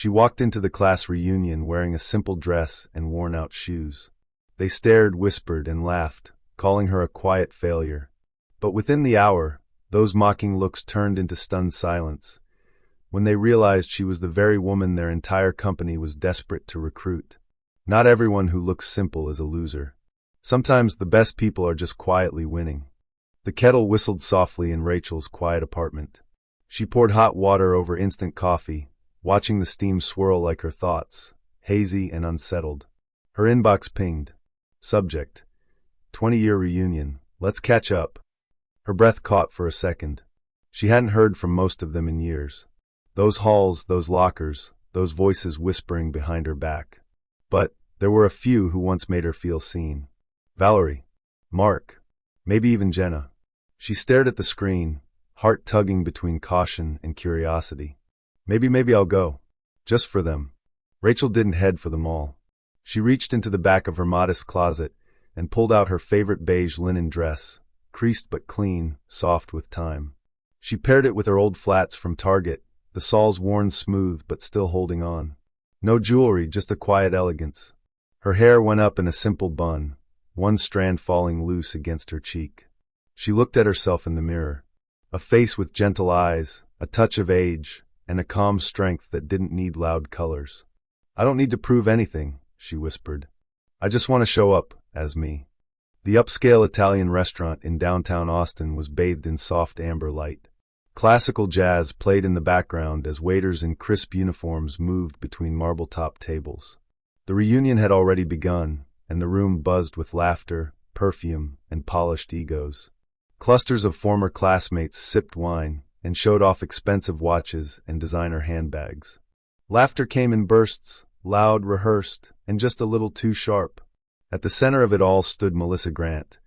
She walked into the class reunion wearing a simple dress and worn-out shoes. They stared, whispered, and laughed, calling her a quiet failure. But within the hour, those mocking looks turned into stunned silence, when they realized she was the very woman their entire company was desperate to recruit. Not everyone who looks simple is a loser. Sometimes the best people are just quietly winning. The kettle whistled softly in Rachel's quiet apartment. She poured hot water over instant coffee, watching the steam swirl like her thoughts, hazy and unsettled. Her inbox pinged. Subject: 20-year reunion, let's catch up. Her breath caught for a second. She hadn't heard from most of them in years. Those halls, those lockers, those voices whispering behind her back. But there were a few who once made her feel seen. Valerie, Mark, maybe even Jenna. She stared at the screen, heart tugging between caution and curiosity. Maybe I'll go. Just for them. Rachel didn't head for them all. She reached into the back of her modest closet and pulled out her favorite beige linen dress, creased but clean, soft with time. She paired it with her old flats from Target, the soles worn smooth but still holding on. No jewelry, just a quiet elegance. Her hair went up in a simple bun, one strand falling loose against her cheek. She looked at herself in the mirror. A face with gentle eyes, a touch of age, and a calm strength that didn't need loud colors. I don't need to prove anything, she whispered. I just want to show up, as me. The upscale Italian restaurant in downtown Austin was bathed in soft amber light. Classical jazz played in the background as waiters in crisp uniforms moved between marble-top tables. The reunion had already begun, and the room buzzed with laughter, perfume, and polished egos. Clusters of former classmates sipped wine and showed off expensive watches and designer handbags. Laughter came in bursts, loud, rehearsed, and just a little too sharp. At the center of it all stood Melissa Grant,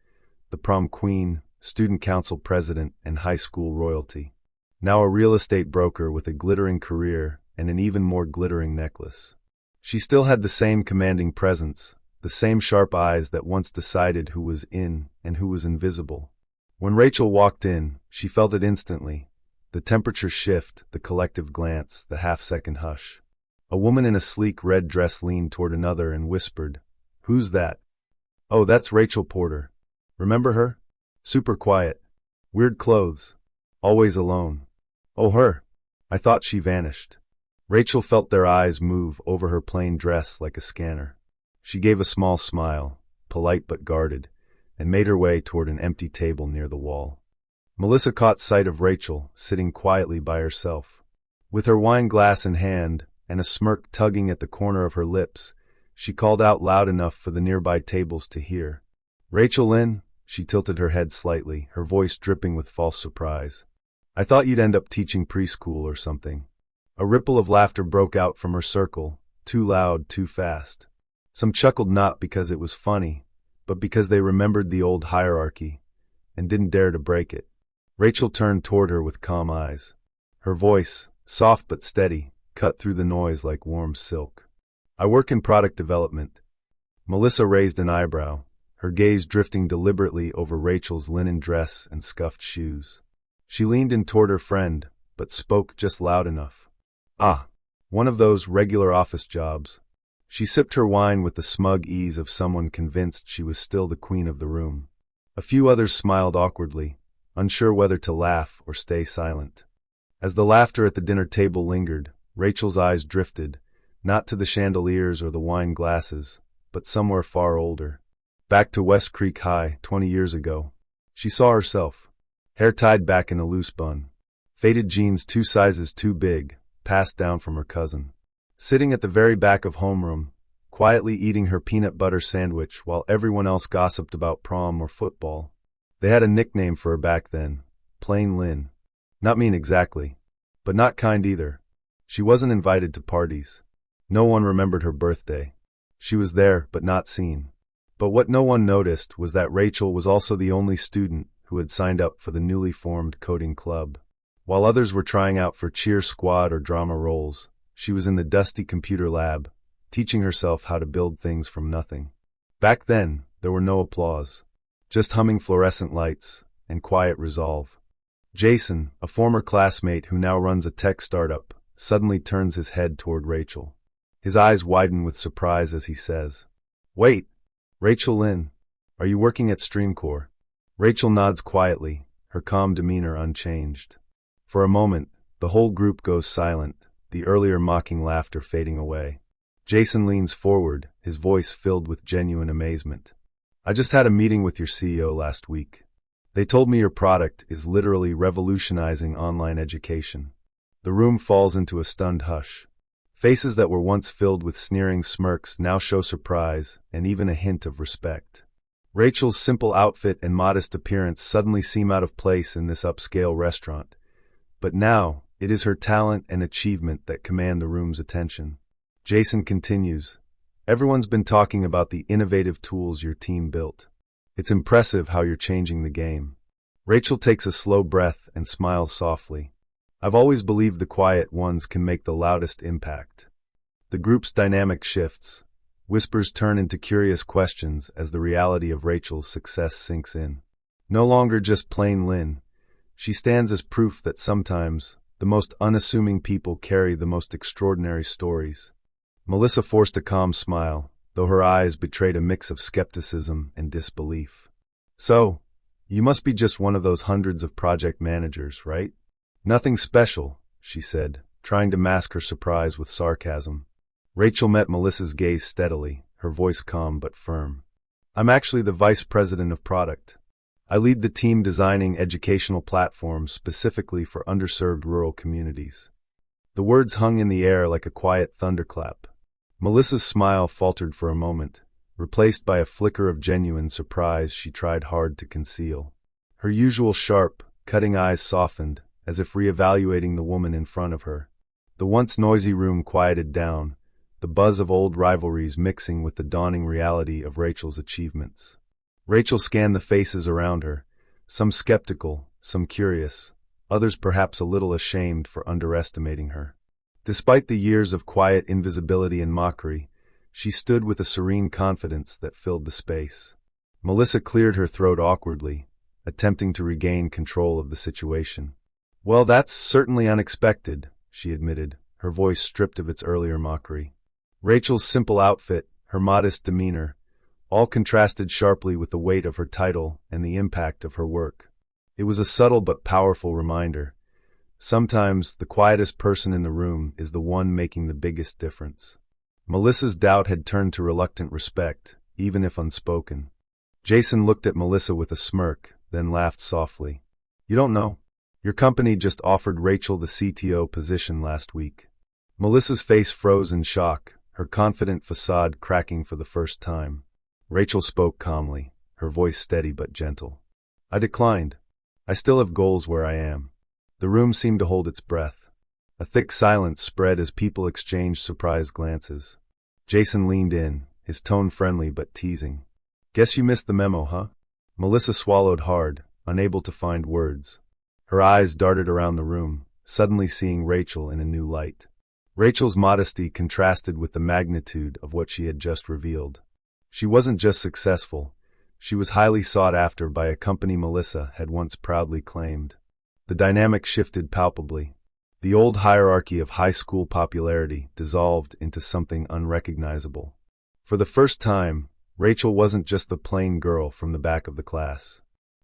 the prom queen, student council president, and high school royalty. Now a real estate broker with a glittering career and an even more glittering necklace. She still had the same commanding presence, the same sharp eyes that once decided who was in and who was invisible. When Rachel walked in, she felt it instantly. The temperature shift, the collective glance, the half-second hush. A woman in a sleek red dress leaned toward another and whispered, "Who's that?" "Oh, that's Rachel Porter. Remember her? Super quiet. Weird clothes. Always alone." "Oh, her. I thought she vanished." Rachel felt their eyes move over her plain dress like a scanner. She gave a small smile, polite but guarded, and made her way toward an empty table near the wall. Melissa caught sight of Rachel, sitting quietly by herself. With her wine glass in hand and a smirk tugging at the corner of her lips, she called out loud enough for the nearby tables to hear. "Rachel Lynn?" She tilted her head slightly, her voice dripping with false surprise. "I thought you'd end up teaching preschool or something." A ripple of laughter broke out from her circle, too loud, too fast. Some chuckled not because it was funny, but because they remembered the old hierarchy and didn't dare to break it. Rachel turned toward her with calm eyes. Her voice, soft but steady, cut through the noise like warm silk. "I work in product development." Melissa raised an eyebrow, her gaze drifting deliberately over Rachel's linen dress and scuffed shoes. She leaned in toward her friend, but spoke just loud enough. "Ah, one of those regular office jobs." She sipped her wine with the smug ease of someone convinced she was still the queen of the room. A few others smiled awkwardly, unsure whether to laugh or stay silent. As the laughter at the dinner table lingered, Rachel's eyes drifted, not to the chandeliers or the wine glasses, but somewhere far older. Back to West Creek High, 20 years ago. She saw herself, hair tied back in a loose bun, faded jeans 2 sizes too big, passed down from her cousin. Sitting at the very back of homeroom, quietly eating her peanut butter sandwich while everyone else gossiped about prom or football. They had a nickname for her back then, Plain Lynn. Not mean exactly, but not kind either. She wasn't invited to parties. No one remembered her birthday. She was there, but not seen. But what no one noticed was that Rachel was also the only student who had signed up for the newly formed coding club. While others were trying out for cheer squad or drama roles, she was in the dusty computer lab, teaching herself how to build things from nothing. Back then, there were no applause, just humming fluorescent lights and quiet resolve. Jason, a former classmate who now runs a tech startup, suddenly turns his head toward Rachel. His eyes widen with surprise as he says, "Wait, Rachel Lynn, are you working at StreamCore?" Rachel nods quietly, her calm demeanor unchanged. For a moment, the whole group goes silent, the earlier mocking laughter fading away. Jason leans forward, his voice filled with genuine amazement. "I just had a meeting with your CEO last week. They told me your product is literally revolutionizing online education." The room falls into a stunned hush. Faces that were once filled with sneering smirks now show surprise and even a hint of respect. Rachel's simple outfit and modest appearance suddenly seem out of place in this upscale restaurant. But now, it is her talent and achievement that command the room's attention. Jason continues, "Everyone's been talking about the innovative tools your team built. It's impressive how you're changing the game." Rachel takes a slow breath and smiles softly. "I've always believed the quiet ones can make the loudest impact." The group's dynamic shifts. Whispers turn into curious questions as the reality of Rachel's success sinks in. No longer just plain Lynn, she stands as proof that sometimes the most unassuming people carry the most extraordinary stories. Melissa forced a calm smile, though her eyes betrayed a mix of skepticism and disbelief. "So, you must be just one of those hundreds of project managers, right?" "Nothing special," she said, trying to mask her surprise with sarcasm. Rachel met Melissa's gaze steadily, her voice calm but firm. "I'm actually the vice president of product. I lead the team designing educational platforms specifically for underserved rural communities." The words hung in the air like a quiet thunderclap. Melissa's smile faltered for a moment, replaced by a flicker of genuine surprise she tried hard to conceal. Her usual sharp, cutting eyes softened, as if re-evaluating the woman in front of her. The once noisy room quieted down, the buzz of old rivalries mixing with the dawning reality of Rachel's achievements. Rachel scanned the faces around her, some skeptical, some curious, others perhaps a little ashamed for underestimating her. Despite the years of quiet invisibility and mockery, she stood with a serene confidence that filled the space. Melissa cleared her throat awkwardly, attempting to regain control of the situation. "Well, that's certainly unexpected," she admitted, her voice stripped of its earlier mockery. Rachel's simple outfit, her modest demeanor, all contrasted sharply with the weight of her title and the impact of her work. It was a subtle but powerful reminder. Sometimes the quietest person in the room is the one making the biggest difference. Melissa's doubt had turned to reluctant respect, even if unspoken. Jason looked at Melissa with a smirk, then laughed softly. "You don't know? Your company just offered Rachel the CTO position last week." Melissa's face froze in shock, her confident facade cracking for the first time. Rachel spoke calmly, her voice steady but gentle. "I declined. I still have goals where I am." The room seemed to hold its breath. A thick silence spread as people exchanged surprised glances. Jason leaned in, his tone friendly but teasing. "Guess you missed the memo, huh?" Melissa swallowed hard, unable to find words. Her eyes darted around the room, suddenly seeing Rachel in a new light. Rachel's modesty contrasted with the magnitude of what she had just revealed. She wasn't just successful, she was highly sought after by a company Melissa had once proudly claimed. The dynamic shifted palpably. The old hierarchy of high school popularity dissolved into something unrecognizable. For the first time, Rachel wasn't just the plain girl from the back of the class.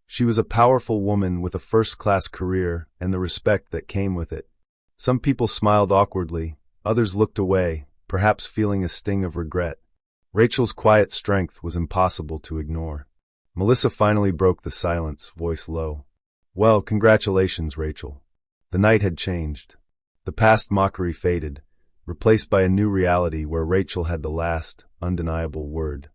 She was a powerful woman with a first-class career and the respect that came with it. Some people smiled awkwardly, others looked away, perhaps feeling a sting of regret. Rachel's quiet strength was impossible to ignore. Melissa finally broke the silence, voice low. "Well, congratulations, Rachel." The night had changed. The past mockery faded, replaced by a new reality where Rachel had the last, undeniable word.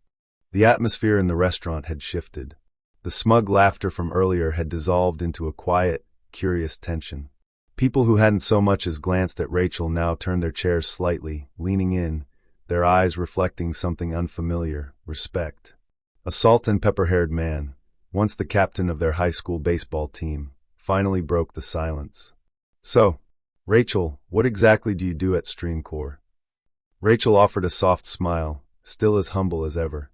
The atmosphere in the restaurant had shifted. The smug laughter from earlier had dissolved into a quiet, curious tension. People who hadn't so much as glanced at Rachel now turned their chairs slightly, leaning in, their eyes reflecting something unfamiliar, respect. A salt-and-pepper-haired man, once the captain of their high school baseball team, finally broke the silence. "So, Rachel, what exactly do you do at StreamCore?" Rachel offered a soft smile, still as humble as ever.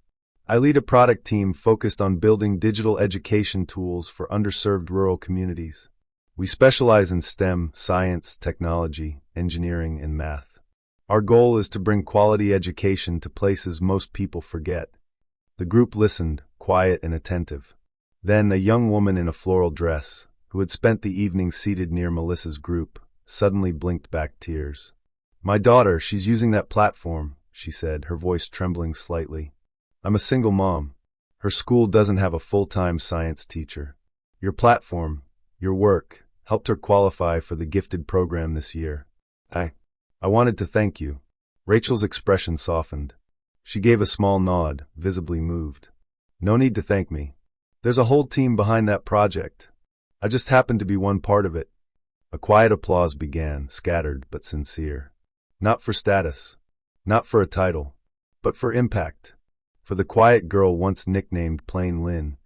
"I lead a product team focused on building digital education tools for underserved rural communities. We specialize in STEM, science, technology, engineering, and math. Our goal is to bring quality education to places most people forget. The group listened, quiet and attentive. Then a young woman in a floral dress, who had spent the evening seated near Melissa's group, suddenly blinked back tears. "My daughter, she's using that platform," she said, her voice trembling slightly. "I'm a single mom. Her school doesn't have a full-time science teacher. Your platform, your work, helped her qualify for the gifted program this year. I wanted to thank you." Rachel's expression softened. She gave a small nod, visibly moved. "No need to thank me. There's a whole team behind that project. I just happened to be one part of it." A quiet applause began, scattered but sincere. Not for status, not for a title, but for impact. For the quiet girl once nicknamed Plain Lynn,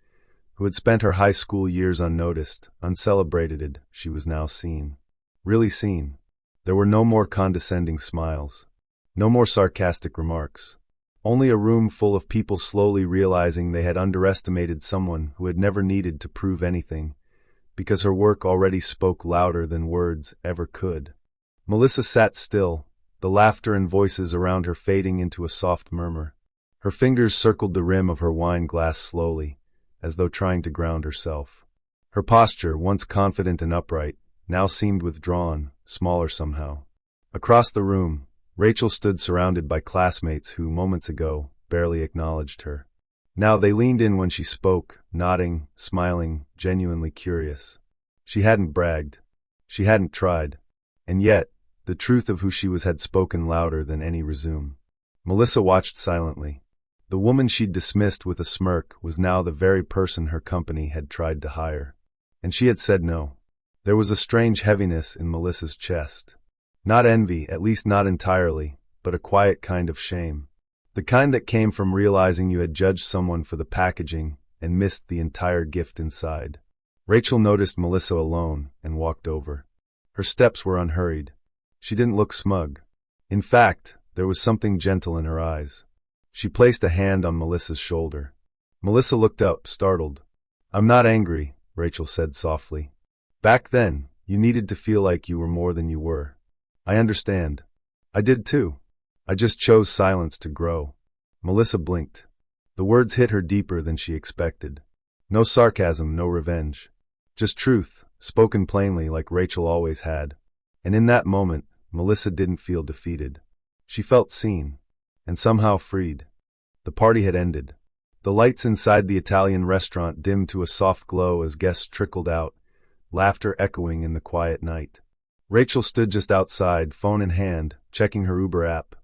who had spent her high school years unnoticed, uncelebrated, she was now seen. Really seen. There were no more condescending smiles. No more sarcastic remarks. Only a room full of people slowly realizing they had underestimated someone who had never needed to prove anything, because her work already spoke louder than words ever could. Melissa sat still, the laughter and voices around her fading into a soft murmur. Her fingers circled the rim of her wine glass slowly, as though trying to ground herself. Her posture, once confident and upright, now seemed withdrawn, smaller somehow. Across the room, Rachel stood surrounded by classmates who, moments ago, barely acknowledged her. Now they leaned in when she spoke, nodding, smiling, genuinely curious. She hadn't bragged. She hadn't tried. And yet, the truth of who she was had spoken louder than any resume. Melissa watched silently. The woman she'd dismissed with a smirk was now the very person her company had tried to hire. And she had said no. There was a strange heaviness in Melissa's chest. Not envy, at least not entirely, but a quiet kind of shame. The kind that came from realizing you had judged someone for the packaging and missed the entire gift inside. Rachel noticed Melissa alone and walked over. Her steps were unhurried. She didn't look smug. In fact, there was something gentle in her eyes. She placed a hand on Melissa's shoulder. Melissa looked up, startled. "I'm not angry," Rachel said softly. "Back then, you needed to feel like you were more than you were. I understand. I did too. I just chose silence to grow." Melissa blinked. The words hit her deeper than she expected. No sarcasm, no revenge. Just truth, spoken plainly like Rachel always had. And in that moment, Melissa didn't feel defeated. She felt seen, and somehow freed. The party had ended. The lights inside the Italian restaurant dimmed to a soft glow as guests trickled out, laughter echoing in the quiet night. Rachel stood just outside, phone in hand, checking her Uber app.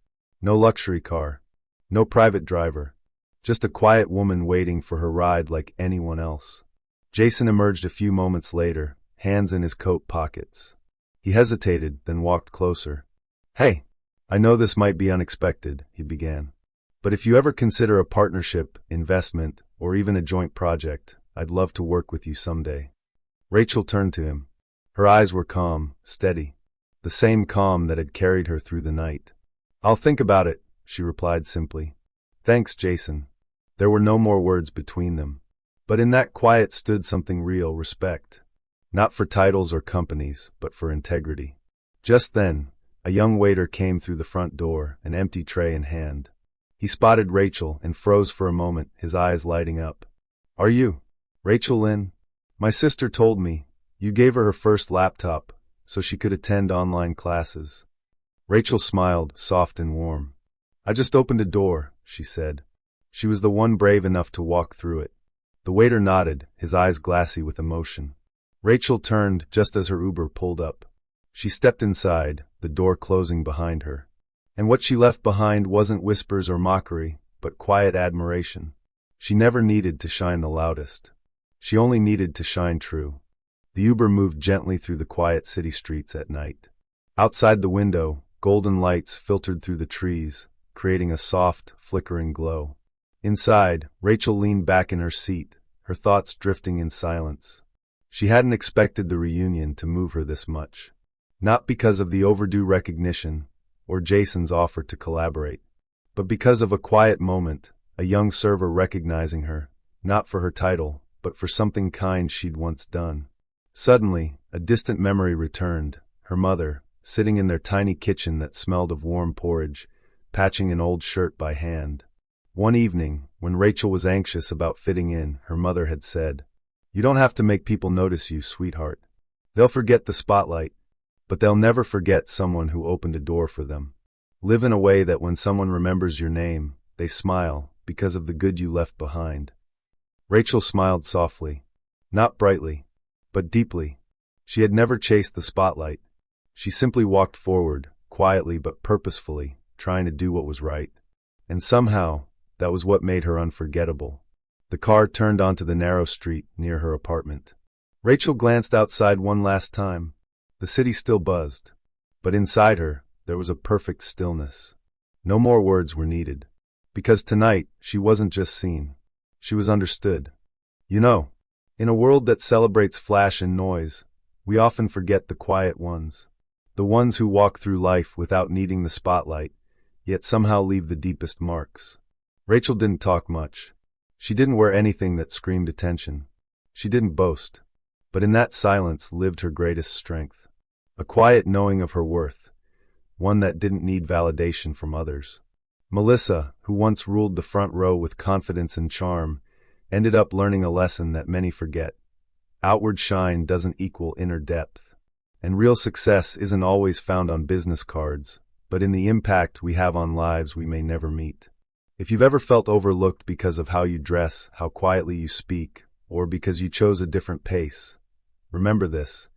No luxury car. No private driver. Just a quiet woman waiting for her ride like anyone else. Jason emerged a few moments later, hands in his coat pockets. He hesitated, then walked closer. "Hey, I know this might be unexpected," he began. "But if you ever consider a partnership, investment, or even a joint project, I'd love to work with you someday." Rachel turned to him. Her eyes were calm, steady. The same calm that had carried her through the night. "I'll think about it," she replied simply. "Thanks, Jason." There were no more words between them. But in that quiet stood something real, respect. Not for titles or companies, but for integrity. Just then, a young waiter came through the front door, an empty tray in hand. He spotted Rachel and froze for a moment, his eyes lighting up. "Are you Rachel Lynn? My sister told me you gave her first laptop so she could attend online classes." Rachel smiled, soft and warm. "I just opened a door," she said. She was the one brave enough to walk through it. The waiter nodded, his eyes glassy with emotion. Rachel turned just as her Uber pulled up. She stepped inside, the door closing behind her. And what she left behind wasn't whispers or mockery, but quiet admiration. She never needed to shine the loudest. She only needed to shine true. The Uber moved gently through the quiet city streets at night. Outside the window, golden lights filtered through the trees, creating a soft, flickering glow. Inside, Rachel leaned back in her seat, her thoughts drifting in silence. She hadn't expected the reunion to move her this much. Not because of the overdue recognition, or Jason's offer to collaborate, but because of a quiet moment, a young server recognizing her, not for her title, but for something kind she'd once done. Suddenly, A distant memory returned, her mother, sitting in their tiny kitchen that smelled of warm porridge, patching an old shirt by hand. One evening, when Rachel was anxious about fitting in, her mother had said, "You don't have to make people notice you, sweetheart. They'll forget the spotlight, but they'll never forget someone who opened a door for them. Live in a way that when someone remembers your name, they smile because of the good you left behind." Rachel smiled softly, not brightly, but deeply. She had never chased the spotlight. She simply walked forward, quietly but purposefully, trying to do what was right. And somehow, that was what made her unforgettable. The car turned onto the narrow street near her apartment. Rachel glanced outside one last time. The city still buzzed, but inside her, there was a perfect stillness. No more words were needed. Because tonight, she wasn't just seen. She was understood. You know, in a world that celebrates flash and noise, we often forget the quiet ones. The ones who walk through life without needing the spotlight, yet somehow leave the deepest marks. Rachel didn't talk much. She didn't wear anything that screamed attention. She didn't boast. But in that silence lived her greatest strength. A quiet knowing of her worth, one that didn't need validation from others. Melissa, who once ruled the front row with confidence and charm, ended up learning a lesson that many forget. Outward shine doesn't equal inner depth. And real success isn't always found on business cards, but in the impact we have on lives we may never meet. If you've ever felt overlooked because of how you dress, how quietly you speak, or because you chose a different pace, remember this: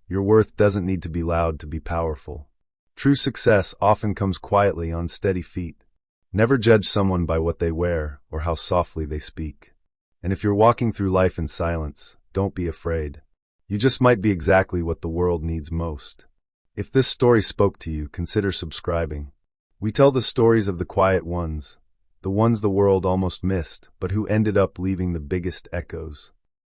your worth doesn't need to be loud to be powerful. True success often comes quietly on steady feet. Never judge someone by what they wear or how softly they speak. And if you're walking through life in silence, don't be afraid. You just might be exactly what the world needs most. If this story spoke to you, consider subscribing. We tell the stories of the quiet ones, the ones the world almost missed, but who ended up leaving the biggest echoes.